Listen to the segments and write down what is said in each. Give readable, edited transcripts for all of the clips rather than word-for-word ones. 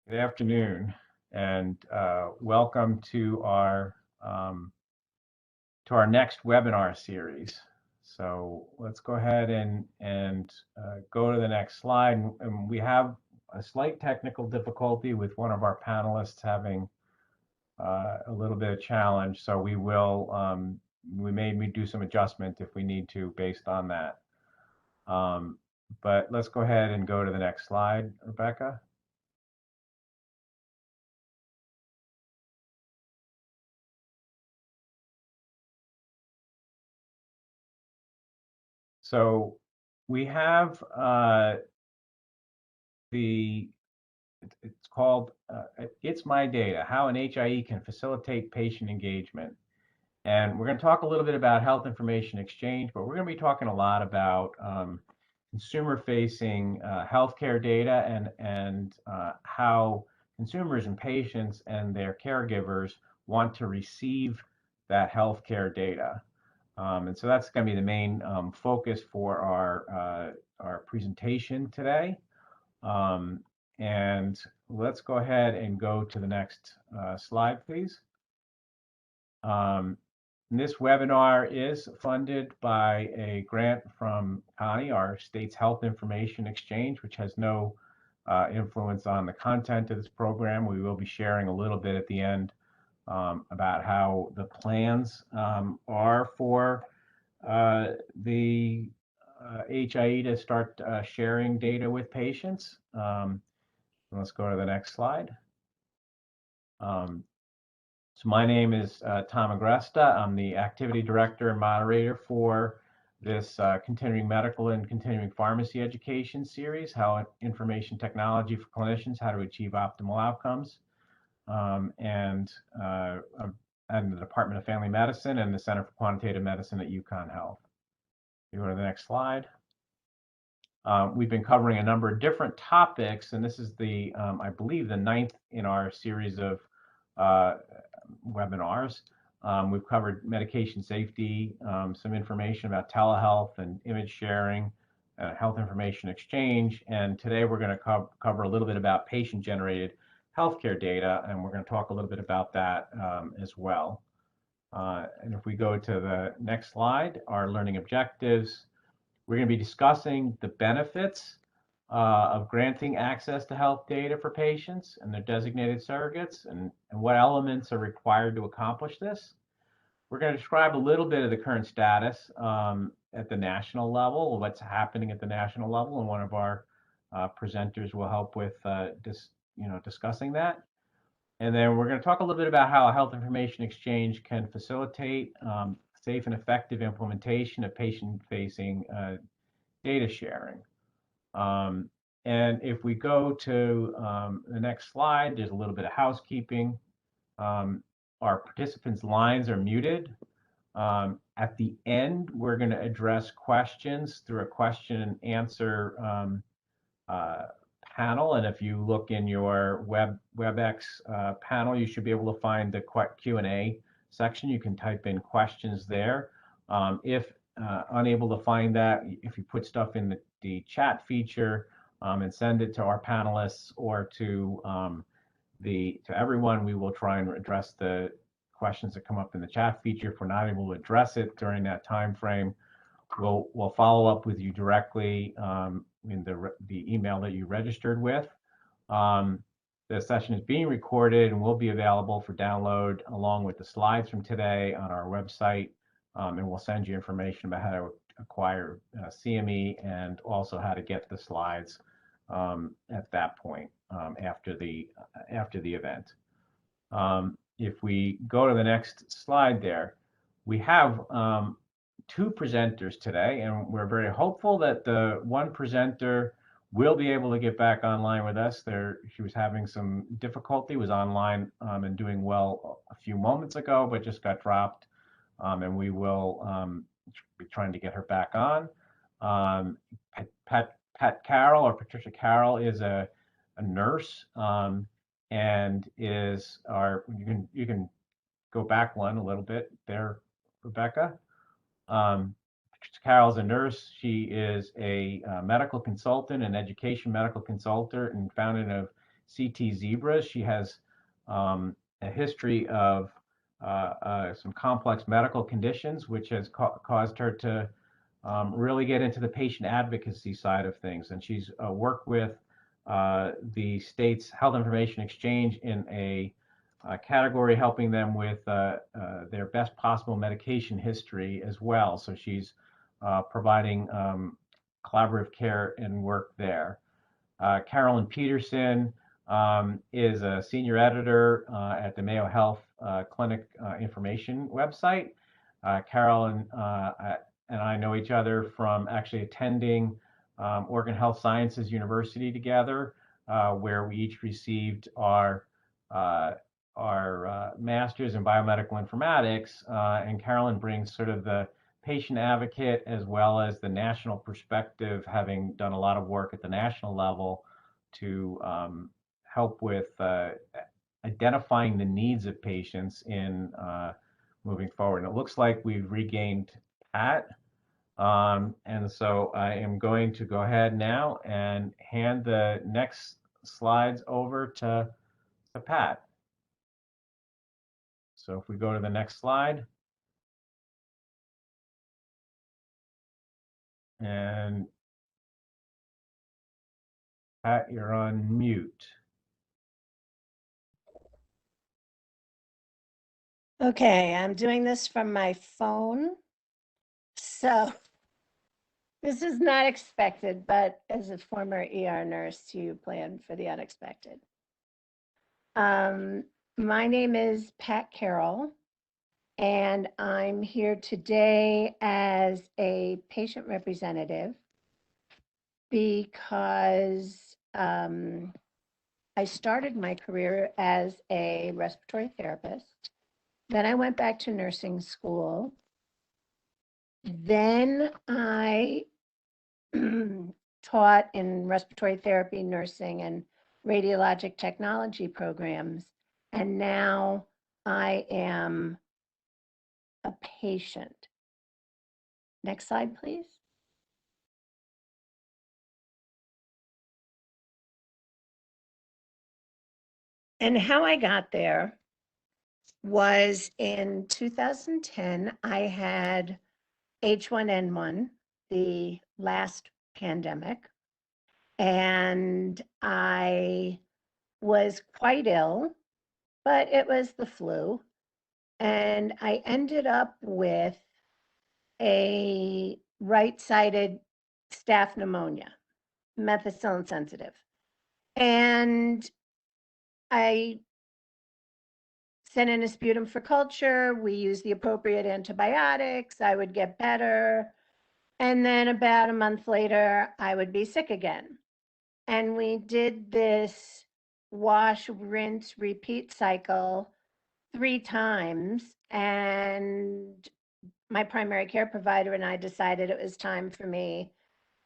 Good afternoon, and welcome to our next webinar series. So let's go ahead and go to the next slide. And we have a slight technical difficulty with one of our panelists having a little bit of challenge. So we may do some adjustment if we need to based on that. But let's go ahead and go to the next slide, Rebecca. So we have it's called It's My Data, How an HIE Can Facilitate Patient Engagement. And we're going to talk a little bit about health information exchange, but we're going to be talking a lot about consumer-facing healthcare data and how consumers and patients and their caregivers want to receive that healthcare data. And so that's going to be the main focus for our presentation today. And let's go ahead and go to the next slide, please. This webinar is funded by a grant from CONI, our state's health information exchange, which has no influence on the content of this program. We will be sharing a little bit at the end about how the plans are for the HIE to start sharing data with patients. Let's go to the next slide. So my name is Tom Agresta. I'm the activity director and moderator for this continuing medical and continuing pharmacy education series, How Information Technology for Clinicians, How to Achieve Optimal Outcomes. And the Department of Family Medicine and the Center for Quantitative Medicine at UConn Health. You go to the next slide. We've been covering a number of different topics, and this is the, I believe, the 9th in our series of webinars. We've covered medication safety, some information about telehealth and image sharing, health information exchange, and today we're going to cover a little bit about patient-generated healthcare data, and we're going to talk a little bit about that as well. And if we go to the next slide, our learning objectives, we're going to be discussing the benefits of granting access to health data for patients and their designated surrogates and what elements are required to accomplish this. We're going to describe a little bit of the current status at the national level, what's happening at the national level, and one of our presenters will help with discussing that. And then we're going to talk a little bit about how a health information exchange can facilitate safe and effective implementation of patient-facing data sharing. And if we go to the next slide, there's a little bit of housekeeping. Our participants' lines are muted. At the end, we're going to address questions through a question and answer panel. And if you look in your WebEx panel, you should be able to find the Q&A section. You can type in questions there. If unable to find that, if you put stuff in the chat feature and send it to our panelists or to everyone, we will try and address the questions that come up in the chat feature. If we're not able to address it during that time frame, we'll follow up with you directly in the email that you registered with. The session is being recorded and will be available for download along with the slides from today on our website. And we'll send you information about how to acquire CME and also how to get the slides at that point after the event. If we go to the next slide there, we have 2 presenters today, and we're very hopeful that the one presenter will be able to get back online with us. She was having some difficulty, was online and doing well a few moments ago, but just got dropped. And we will be trying to get her back on. Pat Carroll, or Patricia Carroll, is a nurse and is you can go back one a little bit there, Rebecca. Patricia Carroll is a nurse. She is a medical consultant, an education medical consultant, and founder of CT zebras. She has a history of some complex medical conditions, which has caused her to really get into the patient advocacy side of things. And she's worked with the state's health information exchange in a category helping them with their best possible medication history as well. So she's providing collaborative care and work there. Carolyn Peterson is a senior editor at the Mayo Health Clinic information website. Carolyn and I know each other from actually attending Oregon Health Sciences University together, where we each received our master's in biomedical informatics. And Carolyn brings sort of the patient advocate as well as the national perspective, having done a lot of work at the national level to help with identifying the needs of patients in moving forward. And it looks like we've regained Pat. And so I am going to go ahead now and hand the next slides over to Pat. So if we go to the next slide. And Pat, you're on mute. Okay, I'm doing this from my phone. So this is not expected, but as a former ER nurse, you plan for the unexpected. My name is Pat Carroll, and I'm here today as a patient representative because I started my career as a respiratory therapist. Then I went back to nursing school. Then I taught in respiratory therapy, nursing, and radiologic technology programs. And now I am a patient. Next slide, please. And how I got there was in 2010, I had H1N1, the last pandemic, and I was quite ill, but it was the flu. And I ended up with a right-sided staph pneumonia, methicillin sensitive. And I sent in a sputum for culture. We used the appropriate antibiotics. I would get better. And then about a month later, I would be sick again. And we did this wash, rinse, repeat cycle 3 times. And my primary care provider and I decided it was time for me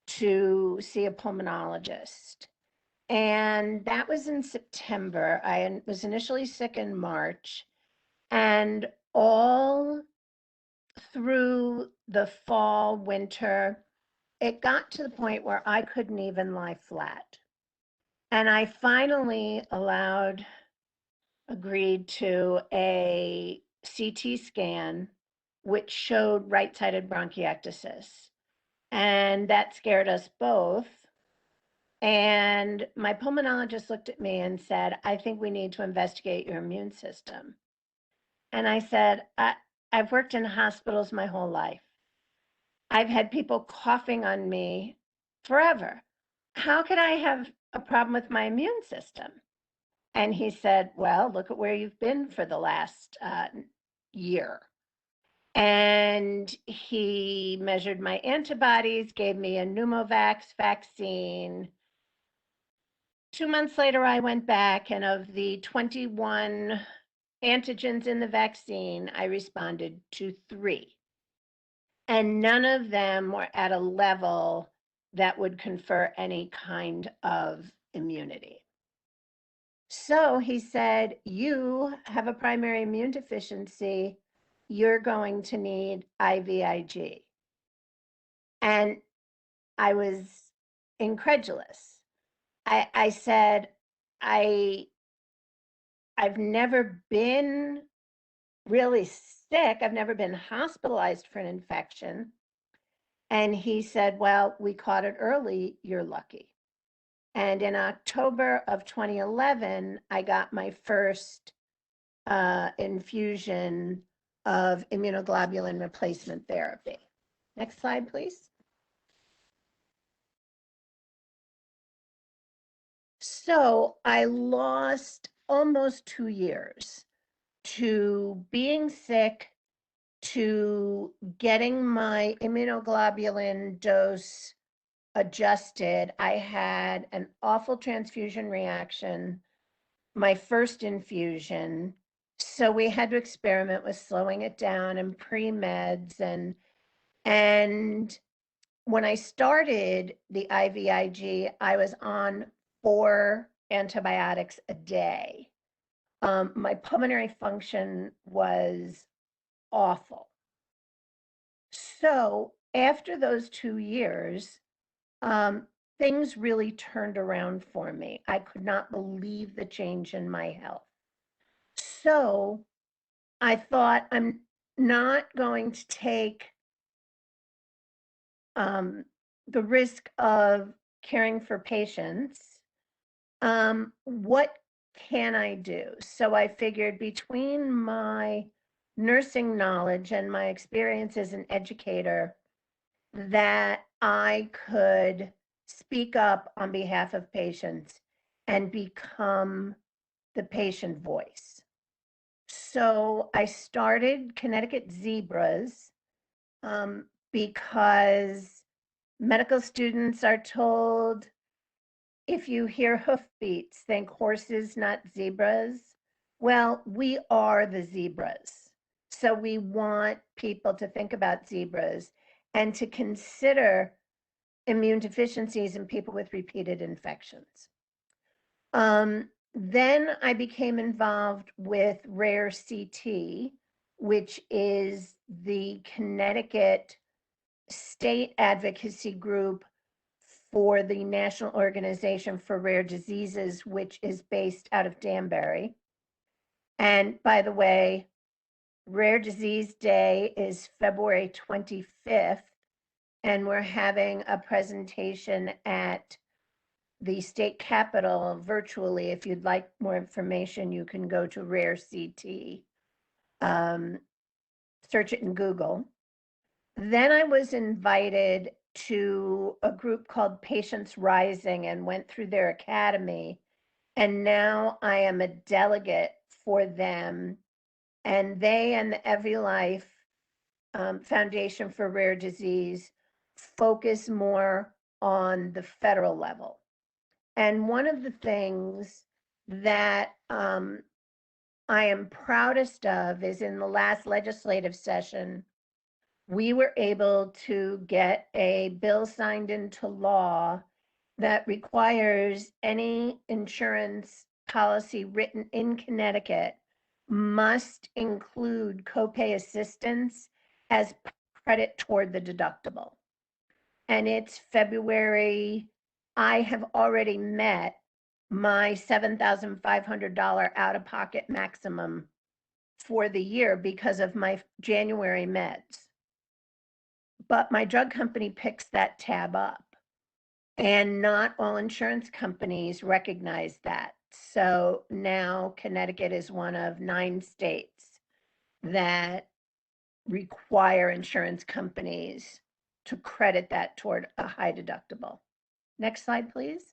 to see a pulmonologist. And that was in September. I was initially sick in March, and all through the fall, winter, it got to the point where I couldn't even lie flat. And I finally agreed to a CT scan, which showed right-sided bronchiectasis. And that scared us both. And my pulmonologist looked at me and said, I think we need to investigate your immune system. And I said, I've worked in hospitals my whole life. I've had people coughing on me forever. How could I have a problem with my immune system? And he said, well, look at where you've been for the last year. And he measured my antibodies, gave me a pneumovax vaccine. 2 months later, I went back, and of the 21 antigens in the vaccine, I responded to 3. And none of them were at a level that would confer any kind of immunity. So he said, you have a primary immune deficiency. You're going to need IVIG. And I was incredulous. I said, I've never been really sick. I've never been hospitalized for an infection. And he said, well, we caught it early. You're lucky. And in October of 2011, I got my first infusion of immunoglobulin replacement therapy. Next slide, please. So I lost almost 2 years to being sick, to getting my immunoglobulin dose adjusted. I had an awful transfusion reaction, my first infusion. So we had to experiment with slowing it down and pre-meds. And when I started the IVIG, I was on 4 antibiotics a day. My pulmonary function was awful. So after those 2 years, things really turned around for me. I could not believe the change in my health. So I thought, I'm not going to take the risk of caring for patients. What can I do? So I figured, between my nursing knowledge and my experience as an educator, that I could speak up on behalf of patients and become the patient voice. So I started Connecticut Zebras because medical students are told, if you hear hoofbeats, think horses, not zebras. Well, we are the zebras. So we want people to think about zebras and to consider immune deficiencies in people with repeated infections. Then I became involved with Rare CT, which is the Connecticut state advocacy group for the National Organization for Rare Diseases, which is based out of Danbury. And by the way, Rare Disease Day is February 25th, and we're having a presentation at the state capitol virtually. If you'd like more information, you can go to Rare CT, search it in Google. Then I was invited to a group called Patients Rising and went through their academy. And now I am a delegate for them. And they and the Every Life Foundation for Rare Disease focus more on the federal level. And one of the things that I am proudest of is, in the last legislative session, we were able to get a bill signed into law that requires any insurance policy written in Connecticut must include copay assistance as credit toward the deductible. And it's February. I have already met my $7,500 out-of-pocket maximum for the year because of my January meds. But my drug company picks that tab up, and not all insurance companies recognize that. So now Connecticut is one of 9 states that require insurance companies to credit that toward a high deductible. Next slide, please.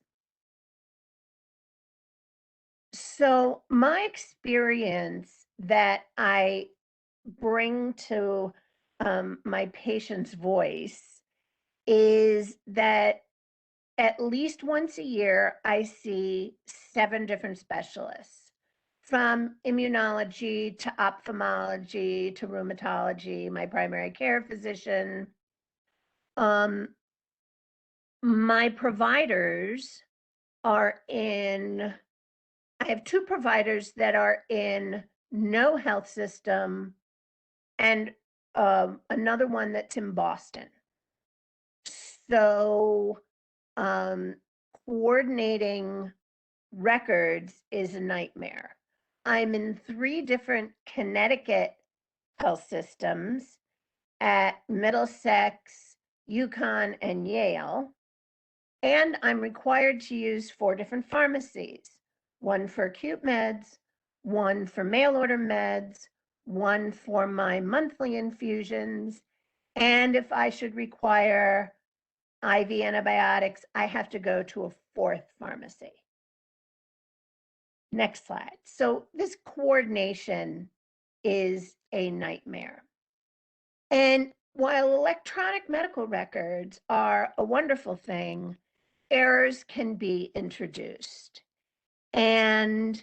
So my experience that I bring to my patient's voice is that at least once a year, I see 7 different specialists, from immunology to ophthalmology to rheumatology, my primary care physician. My providers are in, I have 2 providers that are in no health system, and another one that's in Boston. So coordinating records is a nightmare. I'm in 3 different Connecticut health systems at Middlesex, UConn, and Yale. And I'm required to use 4 different pharmacies, one for acute meds, one for mail order meds, one for my monthly infusions. And if I should require IV antibiotics, I have to go to a 4th pharmacy. Next slide. So this coordination is a nightmare. And while electronic medical records are a wonderful thing, errors can be introduced. And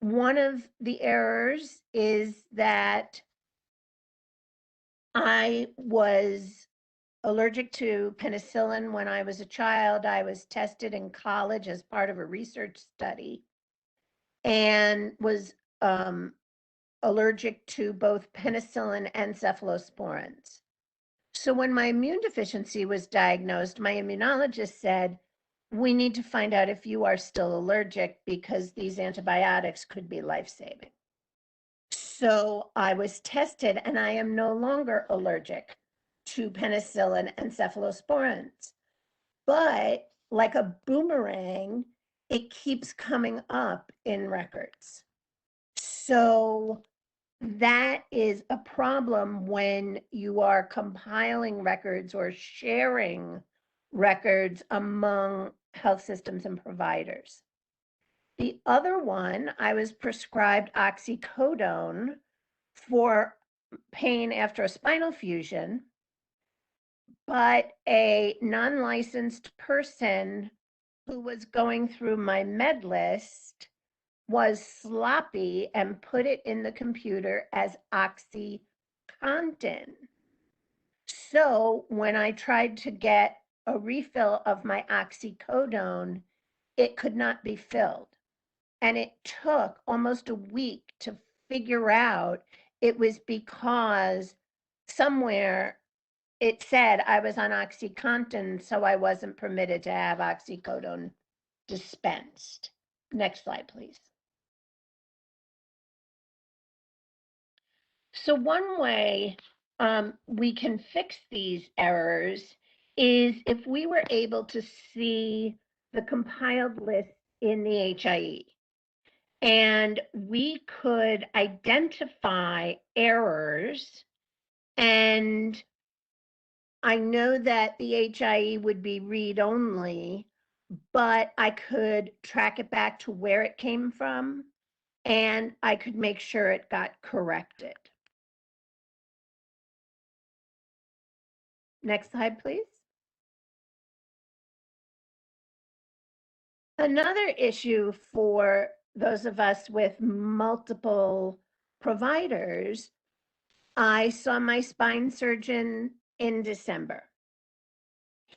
one of the errors is that I was allergic to penicillin when I was a child. I was tested in college as part of a research study and was allergic to both penicillin and cephalosporins. So when my immune deficiency was diagnosed, my immunologist said, we need to find out if you are still allergic because these antibiotics could be life-saving. So I was tested and I am no longer allergic to penicillin and cephalosporins. But like a boomerang, it keeps coming up in records. So that is a problem when you are compiling records or sharing records among health systems and providers. The other one, I was prescribed oxycodone for pain after a spinal fusion, but a non-licensed person who was going through my med list was sloppy and put it in the computer as OxyContin. So when I tried to get a refill of my oxycodone, it could not be filled. And it took almost a week to figure out it was because somewhere it said I was on OxyContin, so I wasn't permitted to have oxycodone dispensed. Next slide, please. So one way we can fix these errors is if we were able to see the compiled list in the HIE. And we could identify errors. And I know that the HIE would be read-only, but I could track it back to where it came from, and I could make sure it got corrected. Next slide, please. Another issue for those of us with multiple providers, I saw my spine surgeon in December.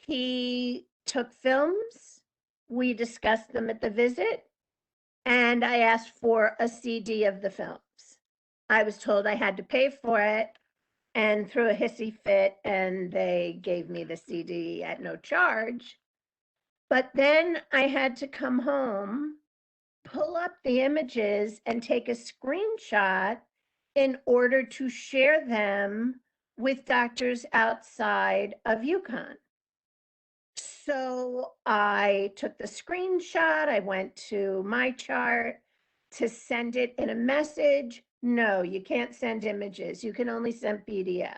He took films, we discussed them at the visit, and I asked for a CD of the films. I was told I had to pay for it and threw a hissy fit, and they gave me the CD at no charge. But then I had to come home, pull up the images, and take a screenshot in order to share them with doctors outside of UConn. So I took the screenshot, I went to my chart to send it in a message. No, you can't send images. You can only send PDFs.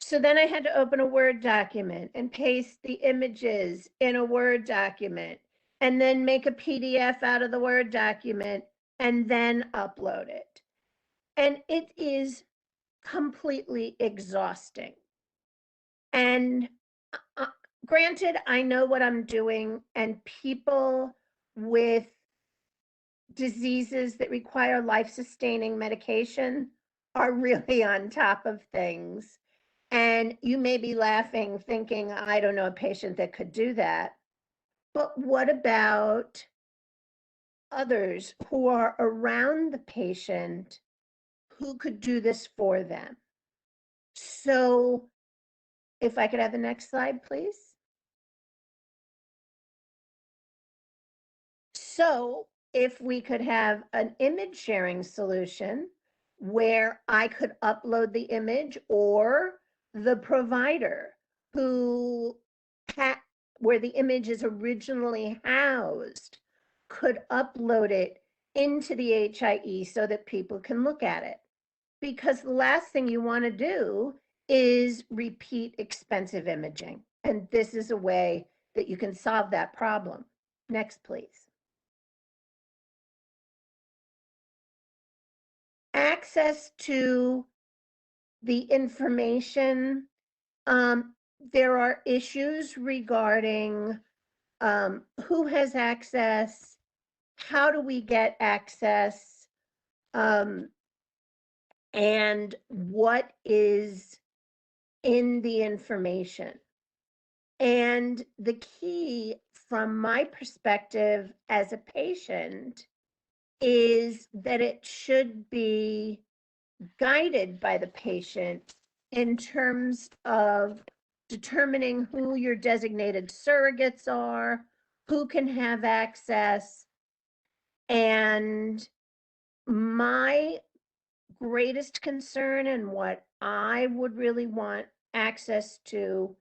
So then I had to open a Word document and paste the images in a Word document and then make a PDF out of the Word document and then upload it. And it is completely exhausting. And granted, I know what I'm doing, and people with diseases that require life-sustaining medication are really on top of things. And you may be laughing, thinking, I don't know a patient that could do that. But what about others who are around the patient who could do this for them? So if I could have the next slide, please. So if we could have an image sharing solution where I could upload the image, or the provider who where the image is originally housed could upload it into the HIE so that people can look at it. Because the last thing you want to do is repeat expensive imaging. And this is a way that you can solve that problem. Next, please. Access to the information. There are issues regarding who has access, how do we get access, and what is in the information. And the key from my perspective as a patient is that it should be guided by the patient in terms of determining who your designated surrogates are, who can have access. And my greatest concern, and what I would really want access to,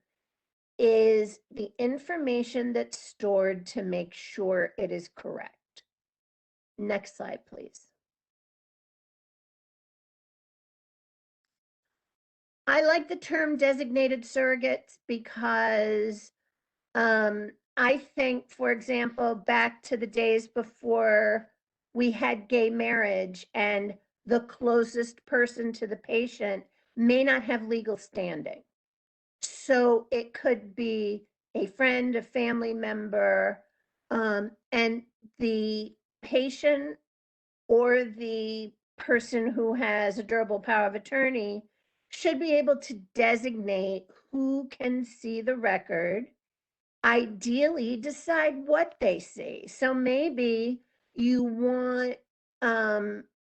is the information that's stored to make sure it is correct. Next slide, please. I like the term designated surrogates because I think, for example, back to the days before we had gay marriage, and the closest person to the patient may not have legal standing. So it could be a friend, a family member, and the patient or the person who has a durable power of attorney should be able to designate who can see the record, ideally decide what they see. So maybe you want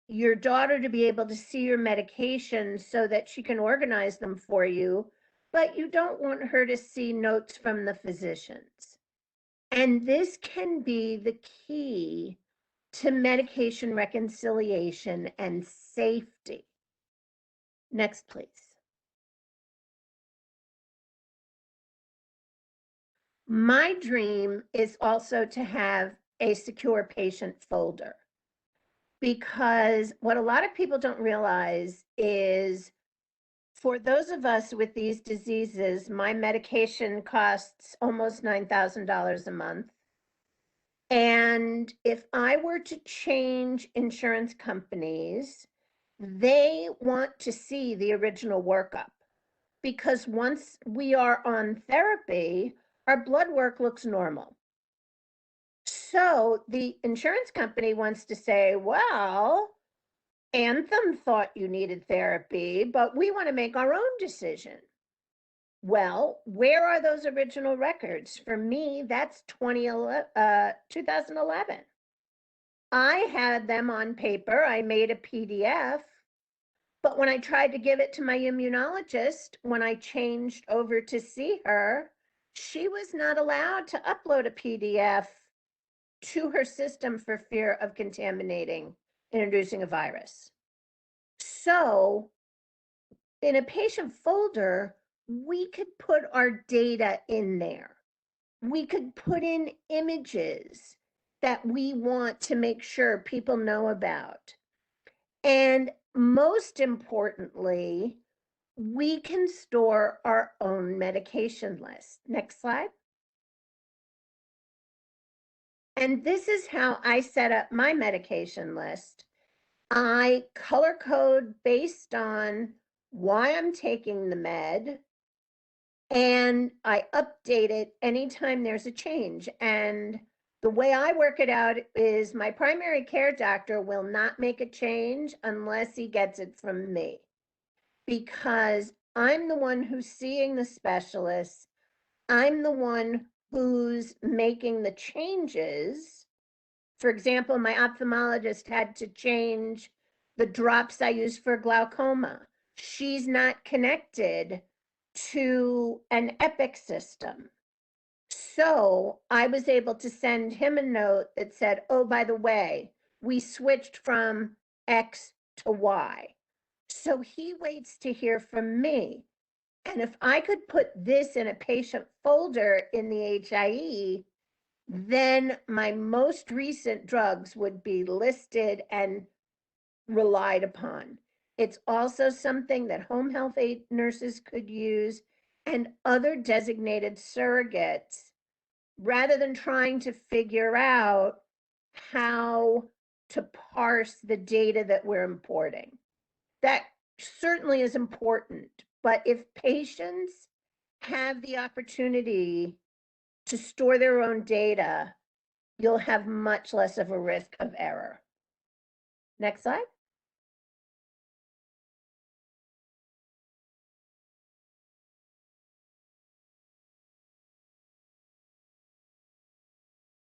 your daughter to be able to see your medications so that she can organize them for you, but you don't want her to see notes from the physicians. And this can be the key to medication reconciliation and safety. Next, please. My dream is also to have a secure patient folder, because what a lot of people don't realize is, for those of us with these diseases, my medication costs almost $9,000 a month. And if I were to change insurance companies, they want to see the original workup, because once we are on therapy, our blood work looks normal. So the insurance company wants to say, well, Anthem thought you needed therapy, but we want to make our own decision. Well, where are those original records? For me, that's 2011. I had them on paper. I made a PDF. But when I tried to give it to my immunologist, when I changed over to see her, she was not allowed to upload a PDF to her system for fear of contaminating, introducing a virus. So in a patient folder, we could put our data in there. We could put in images that we want to make sure people know about. And most importantly, we can store our own medication list. Next slide. And this is how I set up my medication list. I color code based on why I'm taking the med, and I update it anytime there's a change. And the way I work it out is my primary care doctor will not make a change unless he gets it from me, because I'm the one who's seeing the specialist. I'm the one who's making the changes. For example, my ophthalmologist had to change the drops I use for glaucoma. She's not connected to an Epic system. So I was able to send him a note that said, oh, by the way, we switched from X to Y. So he waits to hear from me. And if I could put this in a patient folder in the HIE, then my most recent drugs would be listed and relied upon. It's also something that home health aide nurses could use and other designated surrogates, rather than trying to figure out how to parse the data that we're importing. That certainly is important, but if patients have the opportunity to store their own data, you'll have much less of a risk of error. Next slide.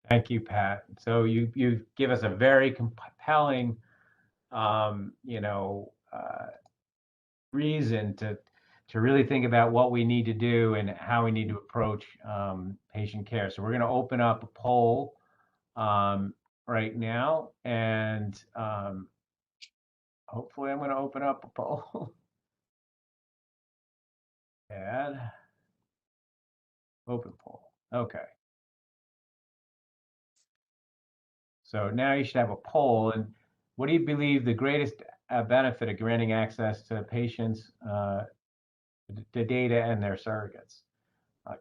Thank you, Pat. So you give us a very compelling, reason to really think about what we need to do and how we need to approach patient care. So we're going to open up a poll right now, and hopefully I'm going to open up a poll. Add open poll. Okay. So now you should have a poll. And what do you believe the greatest benefit of granting access to patients, the data and their surrogates?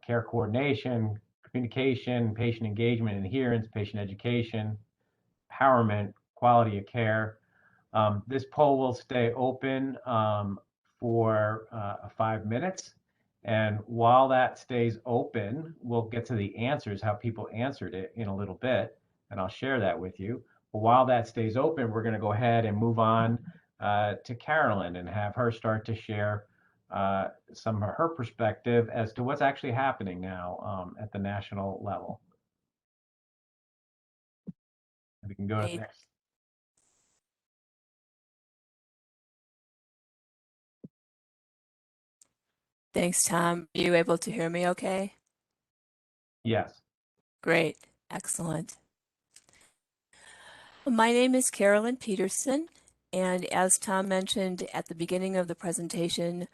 Care coordination, communication, patient engagement, adherence, patient education, empowerment, quality of care. This poll will stay open for 5 minutes. And while that stays open, we'll get to the answers, how people answered it in a little bit, and I'll share that with you. But while that stays open, we're going to go ahead and move on to Carolyn and have her start to share some of her perspective as to what's actually happening now at the national level. We can go to the next. Thanks, Tom. Are you able to hear me okay? Yes. Great. Excellent. My name is Carolyn Peterson, and as Tom mentioned at the beginning of the presentation,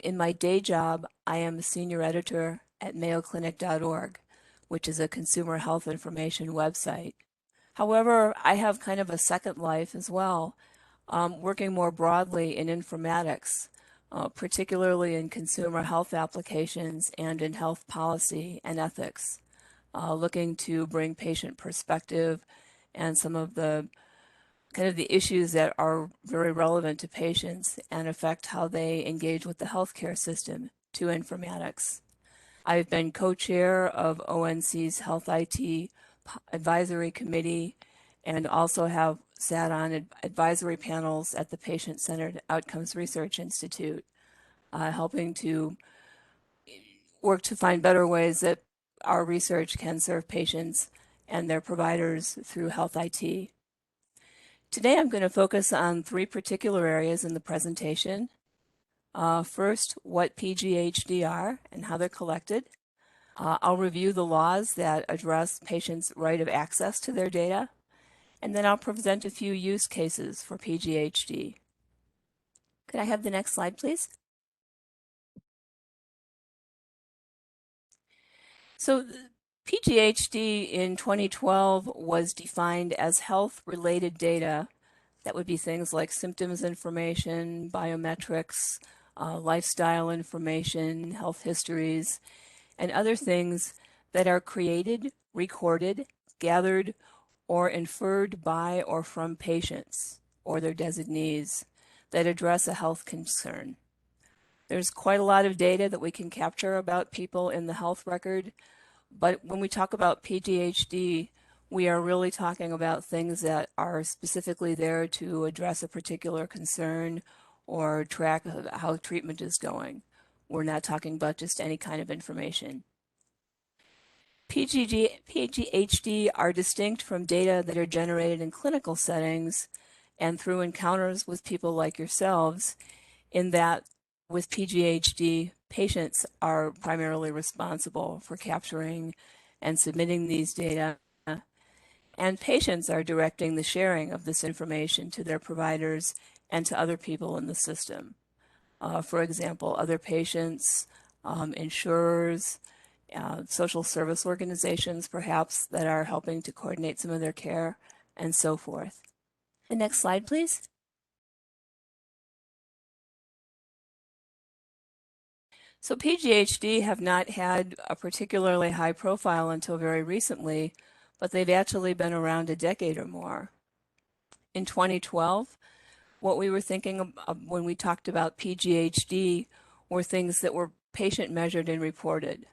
in my day job, I am a senior editor at mayoclinic.org, which is a consumer health information website. However, I have kind of a second life as well, working more broadly in informatics, particularly in consumer health applications and in health policy and ethics, looking to bring patient perspective and some of the kind of the issues that are very relevant to patients and affect how they engage with the healthcare system to informatics. I've been co-chair of ONC's Health IT Advisory Committee and also have sat on advisory panels at the Patient-Centered Outcomes Research Institute, helping to work to find better ways that our research can serve patients and their providers through health IT. Today, I'm going to focus on 3 particular areas in the presentation. First, what PGHD are and how they're collected. I'll review the laws that address patients' right of access to their data, and then I'll present a few use cases for PGHD. Could I have the next slide, please? So PGHD in 2012 was defined as health-related data. That would be things like symptoms information, biometrics, lifestyle information, health histories, and other things that are created, recorded, gathered, or inferred by or from patients or their designees that address a health concern. There's quite a lot of data that we can capture about people in the health record, but when we talk about PGHD, we are really talking about things that are specifically there to address a particular concern or track how treatment is going. We're not talking about just any kind of information. PGHD are distinct from data that are generated in clinical settings and through encounters with people like yourselves, in that with PGHD, patients are primarily responsible for capturing and submitting these data, and patients are directing the sharing of this information to their providers and to other people in the system. For example, other patients, insurers, social service organizations, perhaps, that are helping to coordinate some of their care, and so forth. The next slide, please. So PGHD have not had a particularly high profile until very recently, but they've actually been around a decade or more. In 2012, what we were thinking of when we talked about PGHD were things that were patient measured and reported,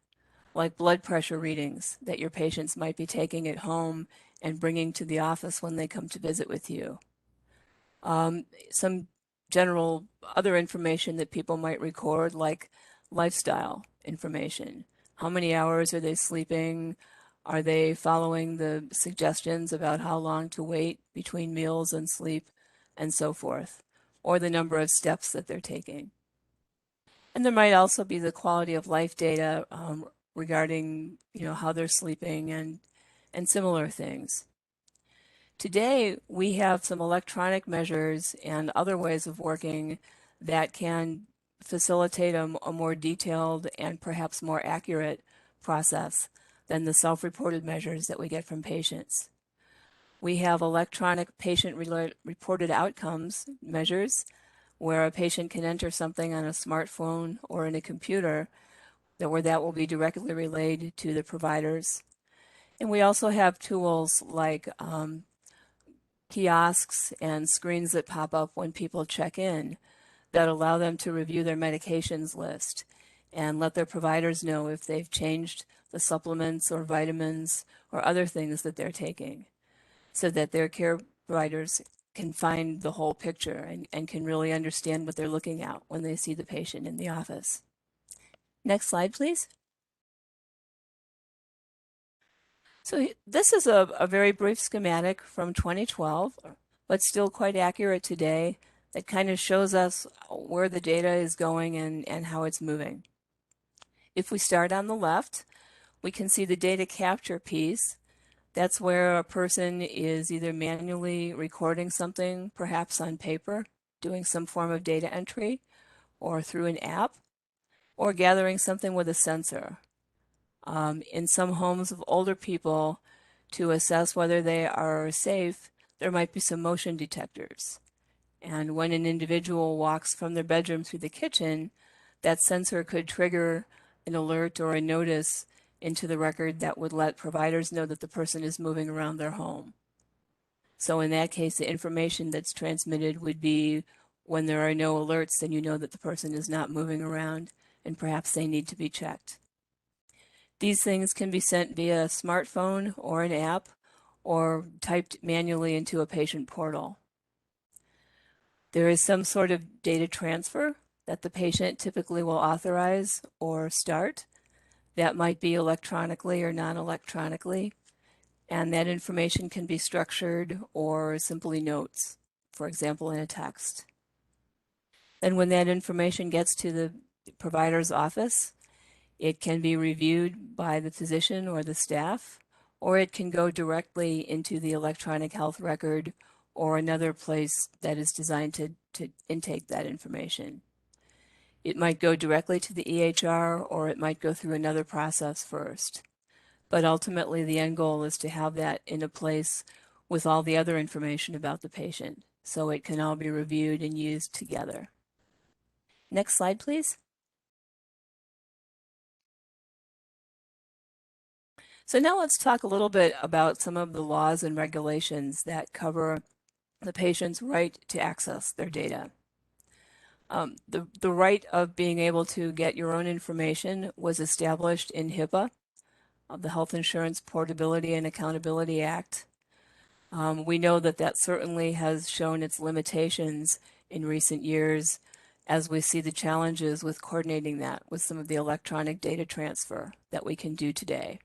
like blood pressure readings that your patients might be taking at home and bringing to the office when they come to visit with you. Some general other information that people might record, like lifestyle information. How many hours are they sleeping? Are they following the suggestions about how long to wait between meals and sleep, and so forth, or the number of steps that they're taking? And there might also be the quality of life data regarding, how they're sleeping and similar things. Today, we have some electronic measures and other ways of working that can facilitate a more detailed and perhaps more accurate process than the self-reported measures that we get from patients. We have electronic patient-reported outcomes measures where a patient can enter something on a smartphone or in a computer where that will be directly relayed to the providers. And we also have tools like kiosks and screens that pop up when people check in that allow them to review their medications list and let their providers know if they've changed the supplements or vitamins or other things that they're taking, so that their care providers can find the whole picture and can really understand what they're looking at when they see the patient in the office. Next slide, please. So this is a very brief schematic from 2012, but still quite accurate today, that kind of shows us where the data is going and how it's moving. If we start on the left, we can see the data capture piece. That's where a person is either manually recording something, perhaps on paper, doing some form of data entry, or through an app, or gathering something with a sensor. In some homes of older people, to assess whether they are safe, there might be some motion detectors. And when an individual walks from their bedroom through the kitchen, that sensor could trigger an alert or a notice into the record that would let providers know that the person is moving around their home. So in that case, the information that's transmitted would be, when there are no alerts, then you know that the person is not moving around and perhaps they need to be checked. These things can be sent via a smartphone or an app, or typed manually into a patient portal. There is some sort of data transfer that the patient typically will authorize or start. That might be electronically or non-electronically, and that information can be structured or simply notes, for example, in a text. Then when that information gets to the provider's office, it can be reviewed by the physician or the staff, or it can go directly into the electronic health record or another place that is designed to intake that information. It might go directly to the EHR, or it might go through another process first. But ultimately, the end goal is to have that in a place with all the other information about the patient, so it can all be reviewed and used together. Next slide, please. So now let's talk a little bit about some of the laws and regulations that cover the patient's right to access their data. The right of being able to get your own information was established in HIPAA, the Health Insurance Portability and Accountability Act. We know that that certainly has shown its limitations in recent years, as we see the challenges with coordinating that with some of the electronic data transfer that we can do today.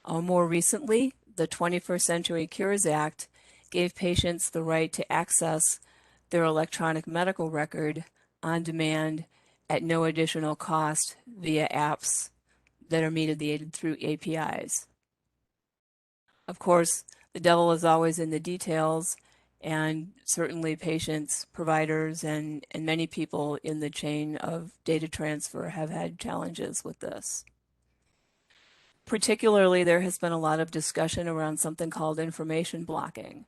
More recently, the 21st Century Cures Act gave patients the right to access their electronic medical record on demand at no additional cost via apps that are mediated through APIs. Of course, the devil is always in the details, and certainly patients, providers, and many people in the chain of data transfer have had challenges with this. Particularly, there has been a lot of discussion around something called information blocking,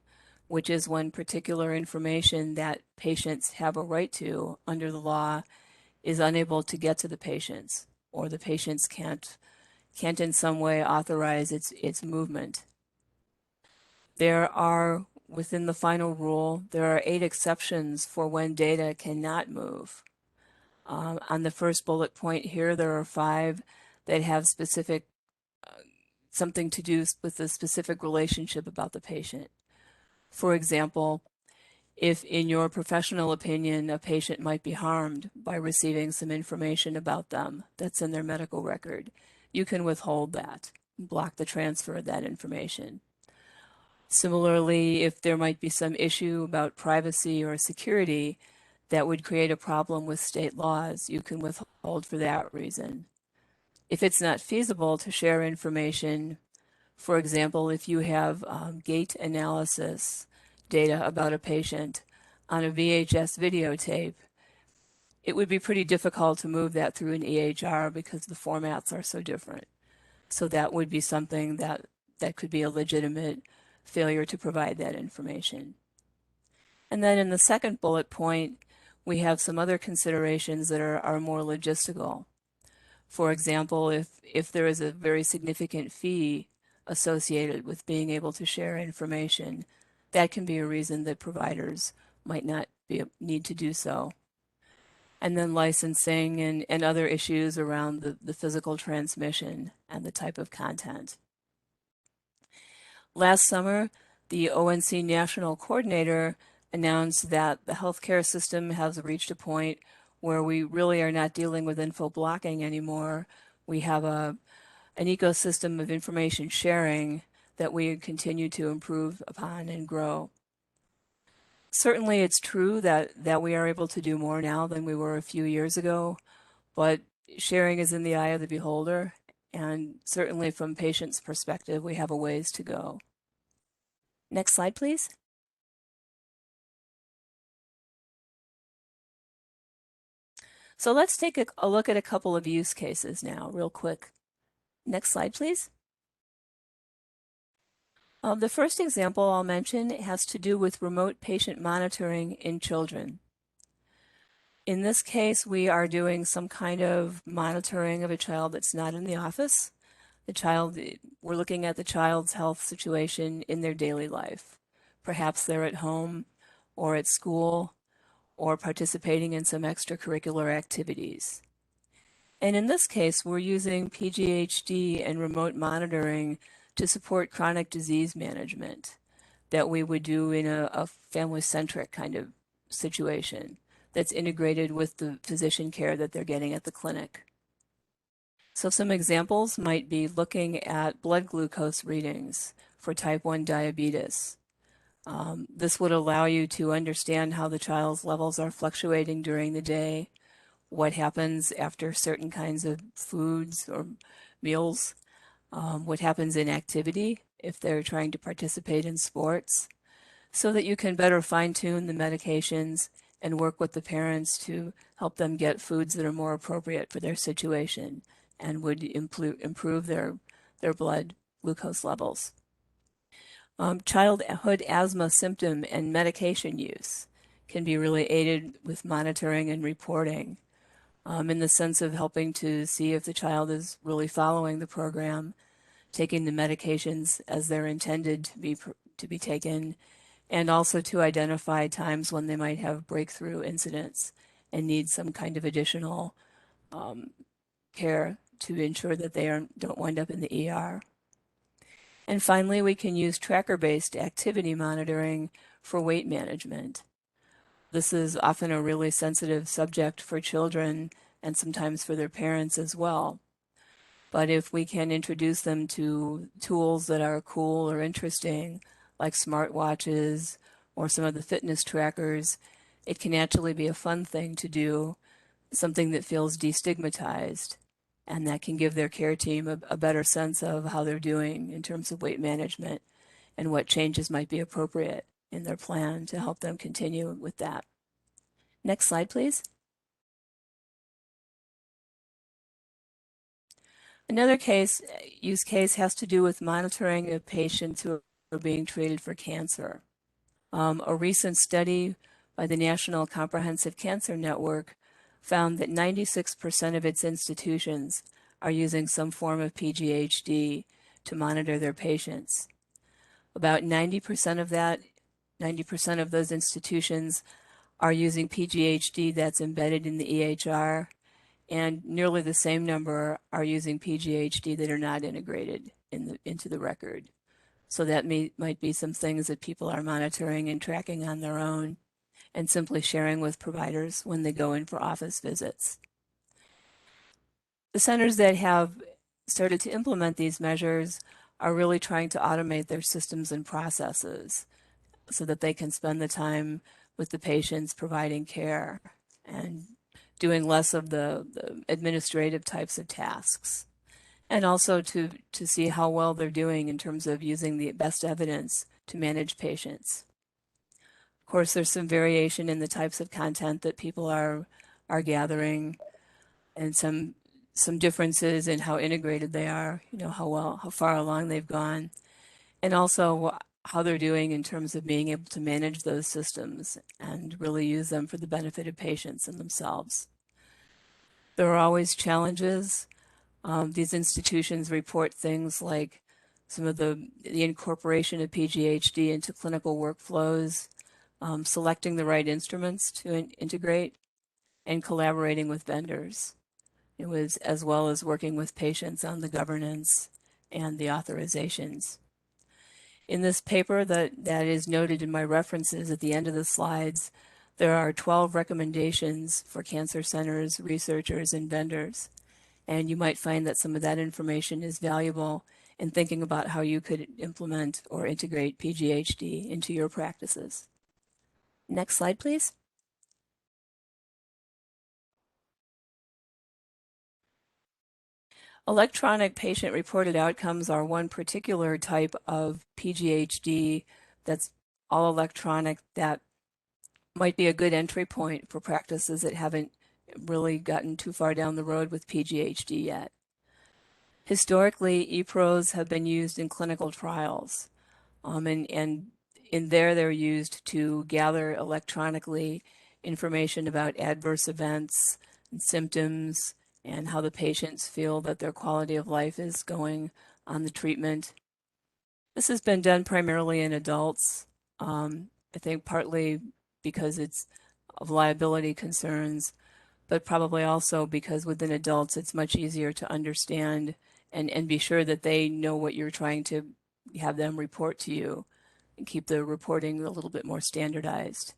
which is when particular information that patients have a right to under the law is unable to get to the patients, or the patients can't in some way authorize its movement. There are, within the final rule, there are 8 exceptions for when data cannot move. On the first bullet point here, there are 5 that have specific something to do with the specific relationship about the patient. For example, if in your professional opinion, a patient might be harmed by receiving some information about them that's in their medical record, you can withhold that, block the transfer of that information. Similarly, if there might be some issue about privacy or security that would create a problem with state laws, you can withhold for that reason. If it's not feasible to share information, for example, if you have gait analysis data about a patient on a VHS videotape, it would be pretty difficult to move that through an EHR because the formats are so different. So that would be something that could be a legitimate failure to provide that information. And then in the second bullet point, we have some other considerations that are more logistical. For example, if there is a very significant fee associated with being able to share information, that can be a reason that providers might not need to do so. And then licensing and other issues around the physical transmission and the type of content. Last summer, the ONC National Coordinator announced that the healthcare system has reached a point where we really are not dealing with info blocking anymore. We have an ecosystem of information sharing that we continue to improve upon and grow. Certainly it's true that we are able to do more now than we were a few years ago, but sharing is in the eye of the beholder, and certainly from patients' perspective, we have a ways to go. Next slide, please. So let's take a look at a couple of use cases now, real quick. Next slide, please. The first example I'll mention has to do with remote patient monitoring in children. In this case, we are doing some kind of monitoring of a child that's not in the office. We're looking at the child's health situation in their daily life. Perhaps they're at home or at school or participating in some extracurricular activities. And in this case, we're using PGHD and remote monitoring to support chronic disease management that we would do in a family-centric kind of situation that's integrated with the physician care that they're getting at the clinic. So some examples might be looking at blood glucose readings for type 1 diabetes. This would allow you to understand how the child's levels are fluctuating during the day, what happens after certain kinds of foods or meals, what happens in activity if they're trying to participate in sports, so that you can better fine-tune the medications and work with the parents to help them get foods that are more appropriate for their situation and would improve their blood glucose levels. Childhood asthma symptom and medication use can be really aided with monitoring and reporting in the sense of helping to see if the child is really following the program, taking the medications as they're intended to be taken, and also to identify times when they might have breakthrough incidents and need some kind of additional care to ensure that they don't wind up in the ER. And finally, we can use tracker-based activity monitoring for weight management. This is often a really sensitive subject for children and sometimes for their parents as well. But if we can introduce them to tools that are cool or interesting, like smartwatches or some of the fitness trackers, it can actually be a fun thing to do, something that feels destigmatized. and that can give their care team a better sense of how they're doing in terms of weight management and what changes might be appropriate in their plan to help them continue with that. Next slide, please. Another use case has to do with monitoring of patients who are being treated for cancer. A recent study by the National Comprehensive Cancer Network found that 96% of its institutions are using some form of PGHD to monitor their patients. About 90% of those institutions are using PGHD that's embedded in the EHR, and nearly the same number are using PGHD that are not integrated into the record. So that might be some things that people are monitoring and tracking on their own and simply sharing with providers when they go in for office visits. The centers that have started to implement these measures are really trying to automate their systems and processes so that they can spend the time with the patients providing care and doing less of the administrative types of tasks. And also to see how well they're doing in terms of using the best evidence to manage patients. Of course, there's some variation in the types of content that people are gathering, and some differences in how integrated they are, how far along they've gone, and also how they're doing in terms of being able to manage those systems and really use them for the benefit of patients and themselves. There are always challenges. These institutions report things like some of the incorporation of PGHD into clinical workflows, selecting the right instruments to integrate, and collaborating with vendors. It was as well as working with patients on the governance and the authorizations. In this paper that is noted in my references at the end of the slides, there are 12 recommendations for cancer centers, researchers, and vendors. And you might find that some of that information is valuable in thinking about how you could implement or integrate PGHD into your practices. Next slide, please. Electronic patient-reported outcomes are one particular type of PGHD that's all electronic that might be a good entry point for practices that haven't really gotten too far down the road with PGHD yet. Historically, ePROs have been used in clinical trials, and in there they're used to gather electronically information about adverse events and symptoms and how the patients feel that their quality of life is going on the treatment. This has been done primarily in adults, I think partly because it's of liability concerns, but probably also because within adults it's much easier to understand and be sure that they know what you're trying to have them report to you and keep the reporting a little bit more standardized.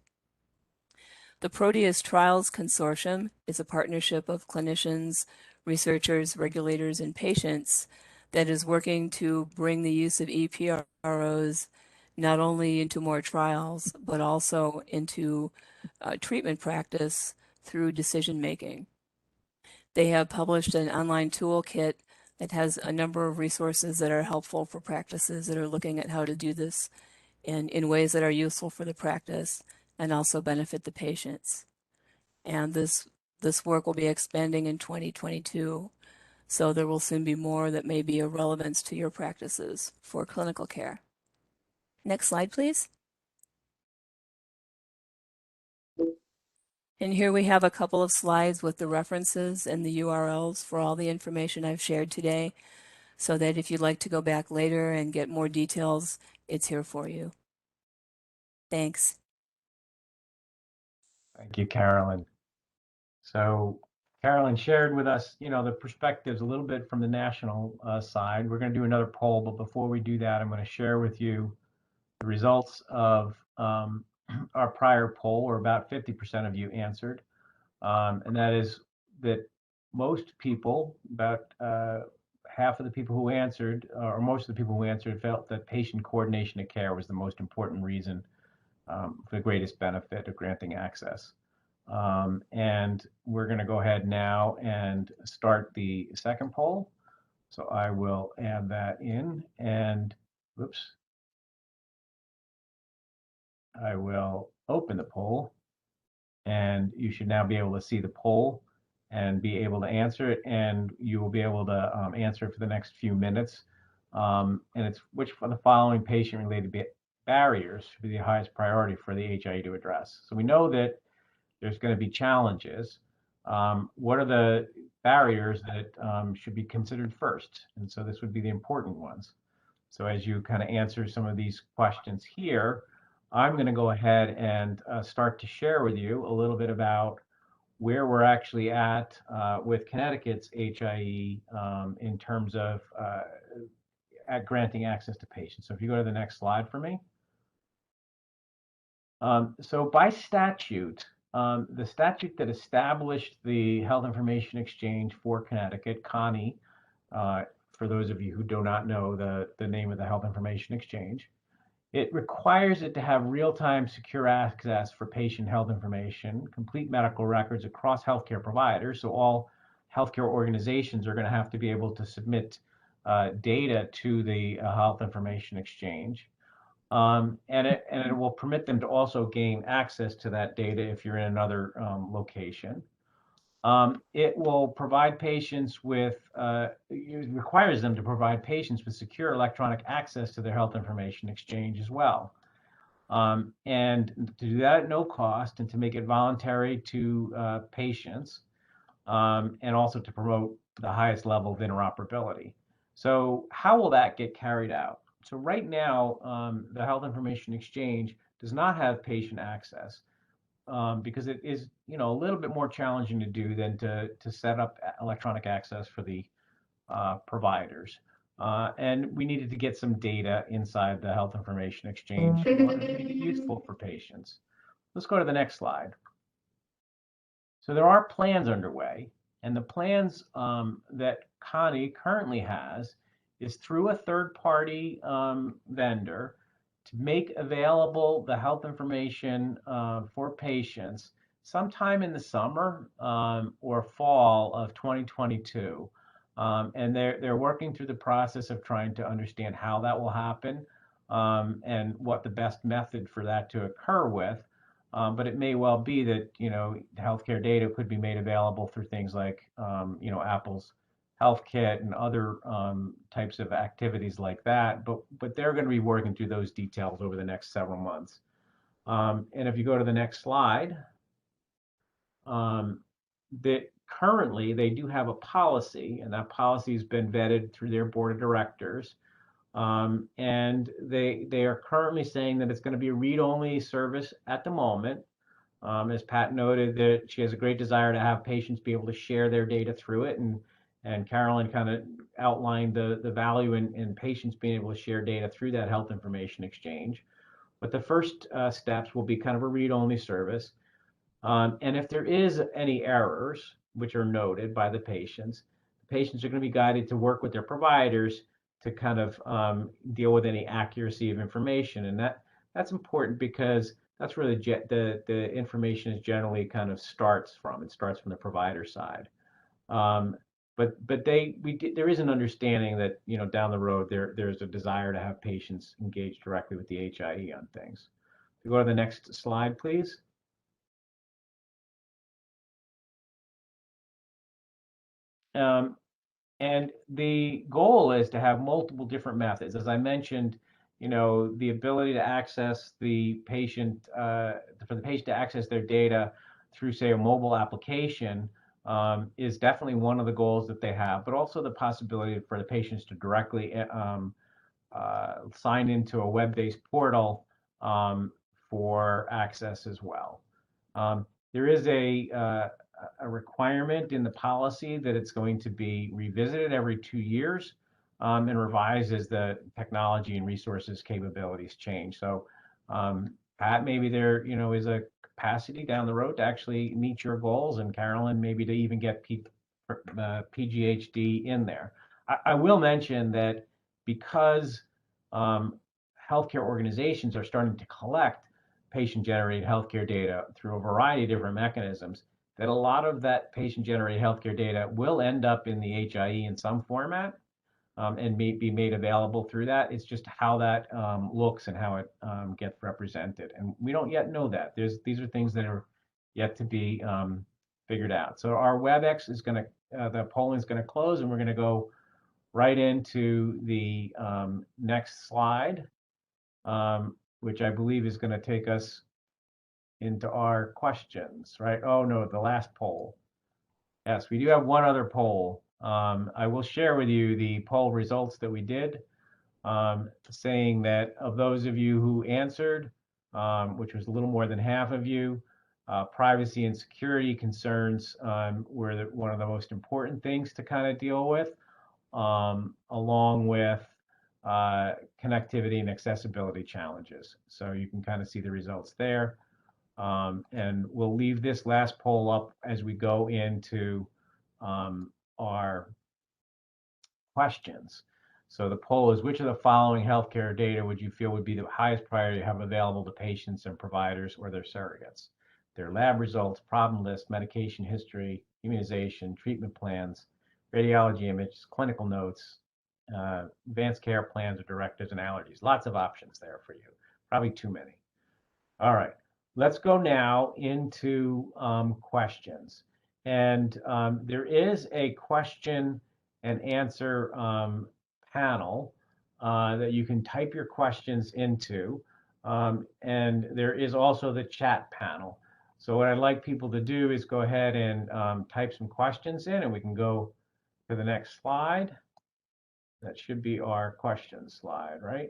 The Proteus Trials Consortium is a partnership of clinicians, researchers, regulators, and patients that is working to bring the use of ePROs not only into more trials, but also into treatment practice through decision making. They have published an online toolkit that has a number of resources that are helpful for practices that are looking at how to do this in ways that are useful for the practice and also benefit the patients. And this work will be expanding in 2022, so there will soon be more that may be of relevance to your practices for clinical care. Next slide, please. And here we have a couple of slides with the references and the URLs for all the information I've shared today, so that if you'd like to go back later and get more details, it's here for you. Thanks. Thank you, Carolyn. So Carolyn shared with us, the perspectives a little bit from the national side. We're going to do another poll, but before we do that, I'm going to share with you the results of our prior poll, where about 50% of you answered. And that is that most people, about half of the people who answered, or most of the people who answered, felt that patient coordination of care was the most important reason for the greatest benefit of granting access. And we're going to go ahead now and start the second poll. So I will add that in, and whoops, I will open the poll, and you should now be able to see the poll and be able to answer it, and you will be able to answer it for the next few minutes. And it's which for the following patient-related barriers should be the highest priority for the HIE to address. So we know that there's going to be challenges. What are the barriers that should be considered first? And so this would be the important ones. So as you kind of answer some of these questions here, I'm going to go ahead and start to share with you a little bit about where we're actually at with Connecticut's HIE in terms of at granting access to patients. So if you go to the next slide for me. So by statute, the statute that established the Health Information Exchange for Connecticut, CONI, for those of you who do not know the name of the Health Information Exchange, it requires it to have real-time secure access for patient health information, complete medical records across healthcare providers. So all healthcare organizations are going to have to be able to submit data to the Health Information Exchange. And it will permit them to also gain access to that data if you're in another location. It will provide patients with, it requires them to provide patients with secure electronic access to their health information exchange as well. And to do that at no cost and to make it voluntary to patients, and also to promote the highest level of interoperability. So how will that get carried out? So right now, the Health Information Exchange does not have patient access because it is, a little bit more challenging to do than to set up electronic access for the providers. And we needed to get some data inside the Health Information Exchange in order to make it useful for patients. Let's go to the next slide. So there are plans underway, and the plans that CONI currently has is through a third-party vendor to make available the health information for patients sometime in the summer or fall of 2022. And they're working through the process of trying to understand how that will happen and what the best method for that to occur with. But it may well be that, healthcare data could be made available through things like, Apple's Health Kit and other types of activities like that. But they're going to be working through those details over the next several months. And if you go to the next slide, that currently they do have a policy, and that policy has been vetted through their board of directors. And they are currently saying that it's going to be a read-only service at the moment. As Pat noted, that she has a great desire to have patients be able to share their data through it, and Carolyn kind of outlined the value in patients being able to share data through that health information exchange. But the first steps will be kind of a read-only service. And if there is any errors, which are noted by the patients are going to be guided to work with their providers to kind of deal with any accuracy of information. And that's important because that's where the information is generally kind of starts from. It starts from the provider side. But there is an understanding that, down the road there's a desire to have patients engage directly with the HIE on things. If you go to the next slide, please. And the goal is to have multiple different methods. As I mentioned, the ability to access the patient, for the patient to access their data through, say, a mobile application is definitely one of the goals that they have, but also the possibility for the patients to directly sign into a web-based portal for access as well. There is a requirement in the policy that it's going to be revisited every 2 years and revised as the technology and resources capabilities change. So Pat, maybe there is a capacity down the road to actually meet your goals, and Carolyn maybe to even get PGHD in there. I will mention that because healthcare organizations are starting to collect patient-generated healthcare data through a variety of different mechanisms, that a lot of that patient-generated healthcare data will end up in the HIE in some format, and may be made available through that. It's just how that looks and how it gets represented. And we don't yet know that. These are things that are yet to be figured out. So our WebEx is going to, the polling is going to close, and we're going to go right into the next slide, which I believe is going to take us into our questions, right? Oh no, the last poll. Yes, we do have one other poll. I will share with you the poll results that we did, saying that of those of you who answered, which was a little more than half of you, privacy and security concerns were one of the most important things to kind of deal with, along with connectivity and accessibility challenges. So you can kind of see the results there. And we'll leave this last poll up as we go into our questions. So the poll is, which of the following healthcare data would you feel would be the highest priority to have available to patients and providers or their surrogates? Their lab results, problem list, medication history, immunization, treatment plans, radiology images, clinical notes, advanced care plans or directives and allergies. Lots of options there for you. Probably too many. All right, let's go now into questions. And there is a question and answer panel that you can type your questions into. And there is also the chat panel. So what I'd like people to do is go ahead and type some questions in, and we can go to the next slide. That should be our question slide, right?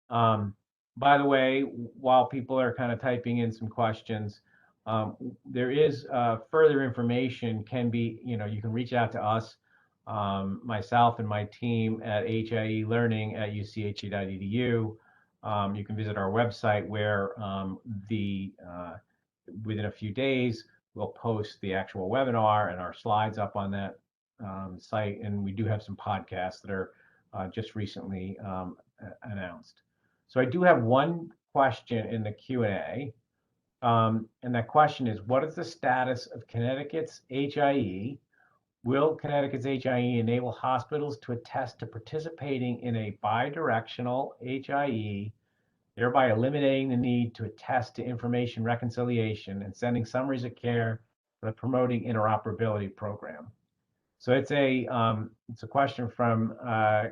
By the way, while people are kind of typing in some questions, there is further information can be, you can reach out to us, myself and my team at HIE Learning at uche.edu. You can visit our website where within a few days, we'll post the actual webinar and our slides up on that site. And we do have some podcasts that are just recently announced. So I do have one question in the Q&A. And that question is, what is the status of Connecticut's HIE? Will Connecticut's HIE enable hospitals to attest to participating in a bidirectional HIE, thereby eliminating the need to attest to information reconciliation and sending summaries of care for the Promoting Interoperability Program? So it's a question from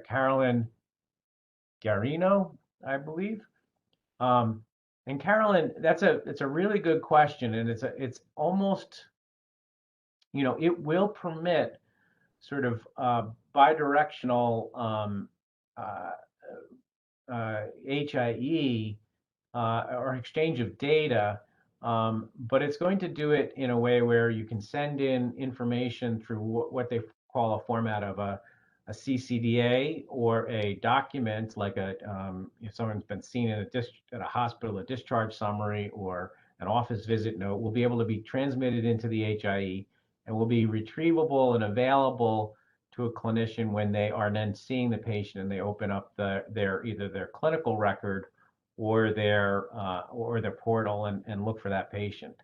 Carolyn Garino, I believe. And Carolyn, it's a really good question, and it's almost, it will permit sort of bidirectional HIE or exchange of data, but it's going to do it in a way where you can send in information through what they call a format of a CCDA or a document, like if someone's been seen at a hospital, a discharge summary or an office visit note will be able to be transmitted into the HIE and will be retrievable and available to a clinician when they are then seeing the patient and they open up either their clinical record or their portal and look for that patient.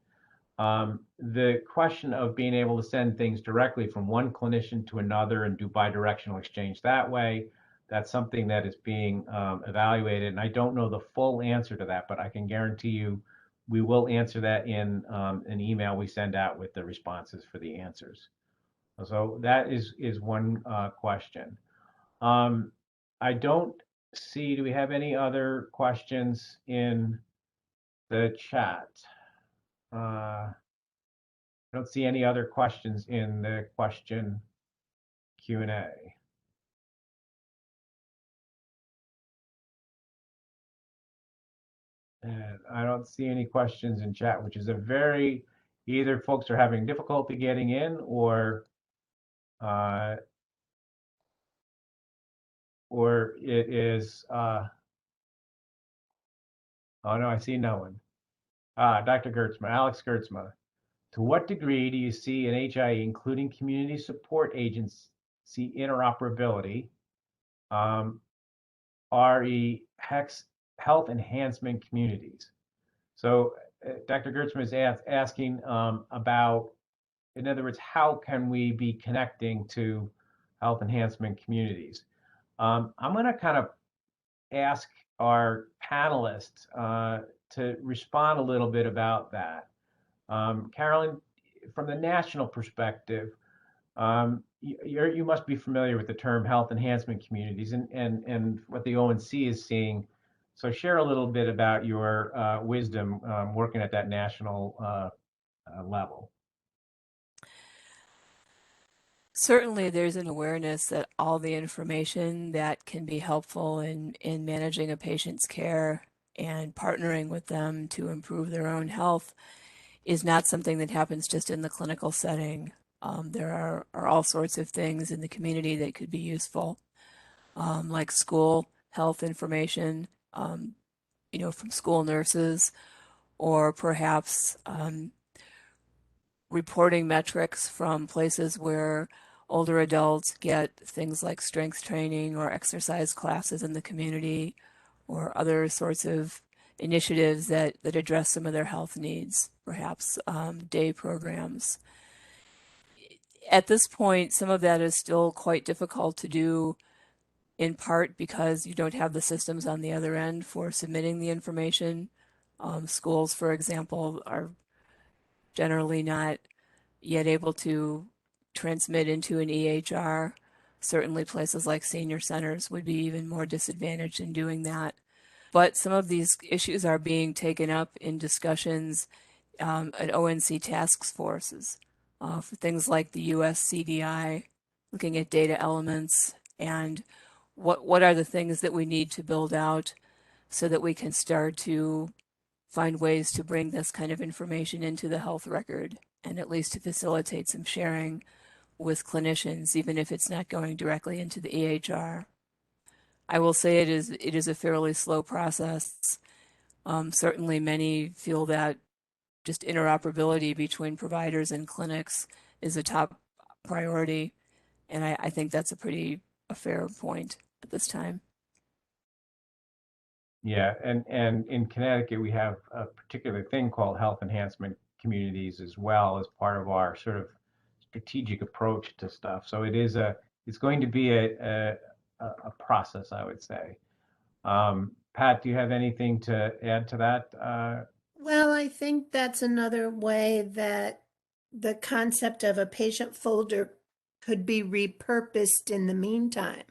The question of being able to send things directly from one clinician to another and do bidirectional exchange that way, that's something that is being evaluated. And I don't know the full answer to that, but I can guarantee you we will answer that in an email we send out with the responses for the answers. So that is one question. I don't see, do we have any other questions in the chat? I don't see any other questions in the question Q&A. And I don't see any questions in chat, which is either folks are having difficulty getting in or it is, oh no, I see no one. Dr. Gertzma, Alex Gertzma. To what degree do you see an HIE, including community support agency interoperability, RE health enhancement communities. So Dr. Gertzman is asking about, in other words, how can we be connecting to health enhancement communities? I'm going to kind of ask our panelists to respond a little bit about that. Carolyn, from the national perspective, you must be familiar with the term health enhancement communities and what the ONC is seeing. So share a little bit about your wisdom working at that national level. Certainly, there's an awareness that all the information that can be helpful in managing a patient's care and partnering with them to improve their own health is not something that happens just in the clinical setting. There are all sorts of things in the community that could be useful, like school health information, from school nurses, or perhaps reporting metrics from places where older adults get things like strength training or exercise classes in the community, or other sorts of initiatives that address some of their health needs, perhaps day programs. At this point, some of that is still quite difficult to do, in part because you don't have the systems on the other end for submitting the information. Schools, for example, are generally not yet able to transmit into an EHR. Certainly places like senior centers would be even more disadvantaged in doing that. But some of these issues are being taken up in discussions at ONC task forces for things like the US CDI, looking at data elements and what are the things that we need to build out so that we can start to find ways to bring this kind of information into the health record and at least to facilitate some sharing with clinicians, even if it's not going directly into the EHR. I will say it is a fairly slow process. Certainly many feel that just interoperability between providers and clinics is a top priority, and I think that's a fair point at this time. Yeah, and in Connecticut, we have a particular thing called health enhancement communities as well as part of our sort of strategic approach to stuff. So it's going to be a process, I would say. Pat, do you have anything to add to that? Well, I think that's another way that the concept of a patient folder could be repurposed in the meantime.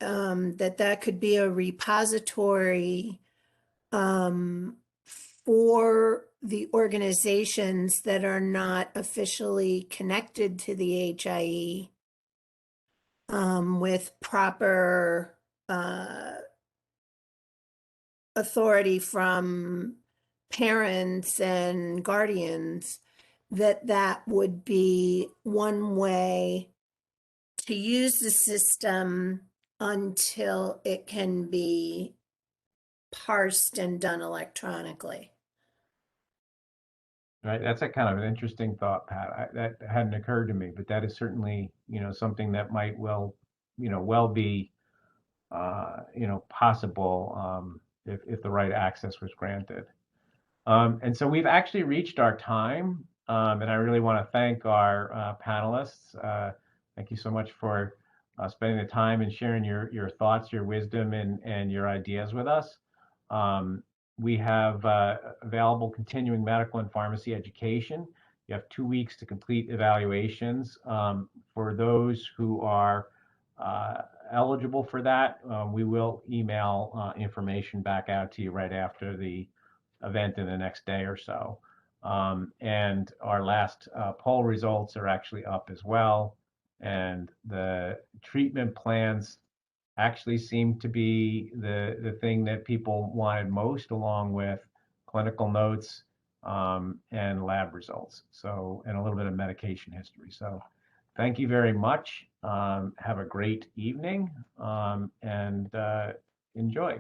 That could be a repository for the organizations that are not officially connected to the HIE with proper authority from parents and guardians, that would be one way to use the system until it can be parsed and done electronically. Right, that's a kind of an interesting thought, Pat. That hadn't occurred to me, but that is certainly, something that might well be, possible if the right access was granted. And so we've actually reached our time, and I really want to thank our panelists. Thank you so much for spending the time and sharing your thoughts, your wisdom, and your ideas with us. We have available continuing medical and pharmacy education. You have 2 weeks to complete evaluations. For those who are eligible for that, we will email information back out to you right after the event in the next day or so. And our last poll results are actually up as well. And the treatment plans actually seem to be the thing that people wanted most, along with clinical notes and lab results. So, and a little bit of medication history. So thank you very much. Have a great evening and enjoy.